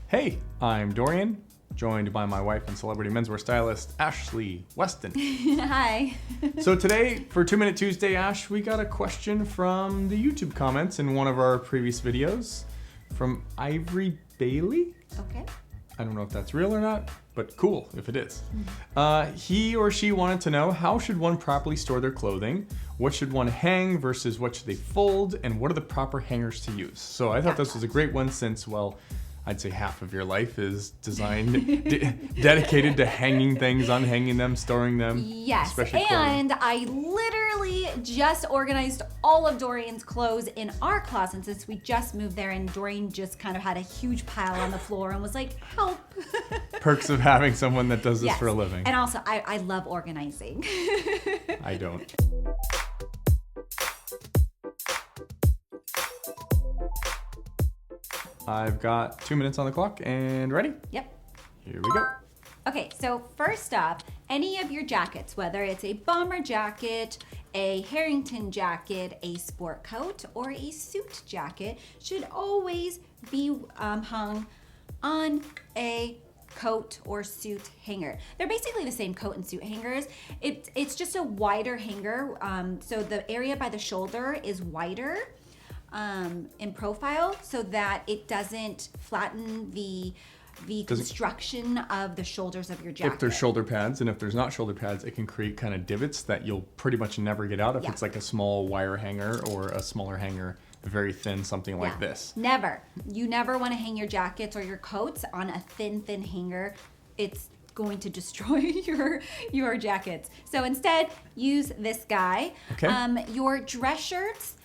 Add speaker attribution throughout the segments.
Speaker 1: Hey, I'm Dorian, joined by my wife and celebrity menswear stylist, Ashley Weston.
Speaker 2: Hi.
Speaker 1: So today, for 2 Minute Tuesday, Ash, we got a question from the YouTube comments in one of our previous videos from Ivory Bailey.
Speaker 2: Okay.
Speaker 1: I don't know if that's real or not, but cool if it is. He or she wanted to know, how should one properly store their clothing? What should one hang versus what should they fold? And what are the proper hangers to use? So I thought this was a great one since, well, I'd say half of your life is designed, dedicated to hanging things, unhanging them, storing them.
Speaker 2: Yes,
Speaker 1: especially
Speaker 2: and
Speaker 1: clothing.
Speaker 2: I literally just organized all of Dorian's clothes in our closet since we just moved there, and Dorian just kind of had a huge pile on the floor and was like, help.
Speaker 1: Perks of having someone that does this
Speaker 2: Yes.
Speaker 1: for a living.
Speaker 2: And also, I love organizing.
Speaker 1: I don't. I've got 2 minutes on the clock and ready?
Speaker 2: Yep.
Speaker 1: Here we go.
Speaker 2: Okay, so first up, any of your jackets, whether it's a bomber jacket, a Harrington jacket, a sport coat, or a suit jacket, should always be hung on a coat or suit hanger. They're basically the same coat and suit hangers. It's just a wider hanger, so the area by the shoulder is wider in profile so that it doesn't flatten the construction of the shoulders of your jacket.
Speaker 1: If there's shoulder pads, and if there's not shoulder pads, it can create kind of divots that you'll pretty much never get out if it's like a small wire hanger or a smaller hanger, very thin, something like this.
Speaker 2: Never. You never want to hang your jackets or your coats on a thin hanger. It's going to destroy your jackets. So instead, use this guy.
Speaker 1: Okay.
Speaker 2: Your dress shirts,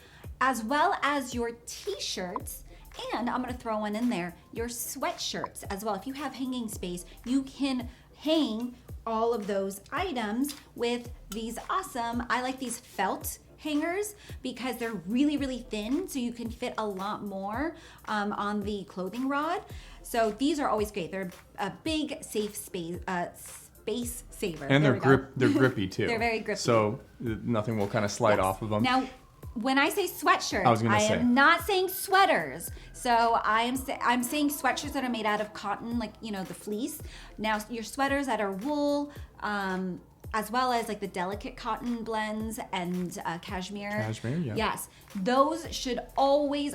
Speaker 2: as well as your t-shirts, and I'm gonna throw one in there, your sweatshirts as well. If you have hanging space, you can hang all of those items with these awesome, I like these felt hangers because they're really thin, so you can fit a lot more on the clothing rod. So these are always great. They're a big safe space saver.
Speaker 1: And they're grippy too.
Speaker 2: They're very grippy.
Speaker 1: So nothing will kind of slide off of them.
Speaker 2: Now, when I say sweatshirts, I am not saying sweaters. So I'm saying sweatshirts that are made out of cotton, like, you know, the fleece. Now, your sweaters that are wool, as well as like the delicate cotton blends and cashmere.
Speaker 1: Cashmere, yeah.
Speaker 2: Yes, those should always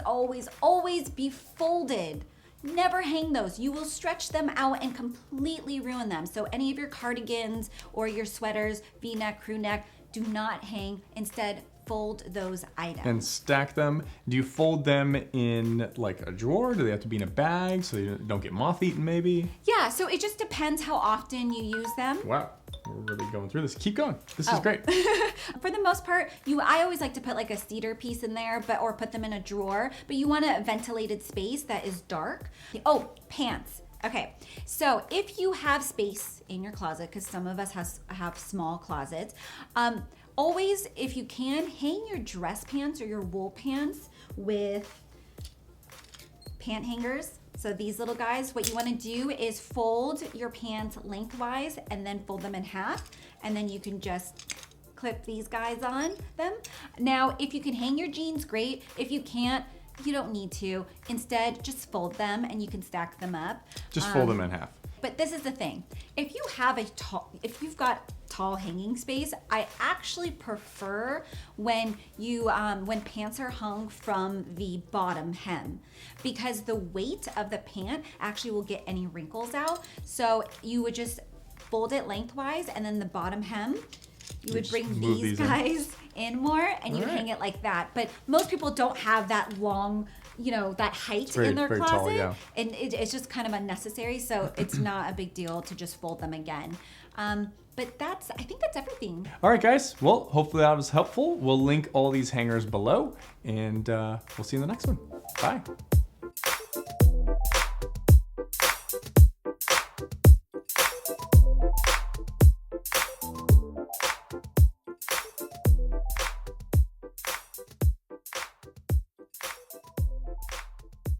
Speaker 2: be folded. Never hang those. You will stretch them out and completely ruin them. So any of your cardigans or your sweaters, V-neck, crew neck, do not hang. Instead, fold those items.
Speaker 1: And stack them. Do you fold them in like a drawer? Do they have to be in a bag so they don't get moth-eaten maybe?
Speaker 2: Yeah, so it just depends how often you use them.
Speaker 1: Wow, we're really going through this. Keep going. This is great.
Speaker 2: For the most part, I always like to put like a cedar piece in there, or put them in a drawer, but you want a ventilated space that is dark. Oh, pants. Okay, so if you have space in your closet, because some of us have small closets, always, if you can, hang your dress pants or your wool pants with pant hangers. So these little guys, what you want to do is fold your pants lengthwise and then fold them in half, and then you can just clip these guys on them. Now, if you can hang your jeans, great. If you can't, you don't need to. Instead, just fold them and you can stack them up.
Speaker 1: Just fold them in half.
Speaker 2: But this is the thing. If you've got tall hanging space, I actually prefer when pants are hung from the bottom hem, because the weight of the pant actually will get any wrinkles out. So you would just fold it lengthwise, and then the bottom hem, you would bring these guys in more, and you hang it like that. But most people don't have that long, that height in their closet,
Speaker 1: tall, yeah.
Speaker 2: And it's just kind of unnecessary. So it's not a big deal to just fold them again. But I think that's everything.
Speaker 1: All right, guys. Well, hopefully that was helpful. We'll link all these hangers below, and we'll see you in the next one. Bye.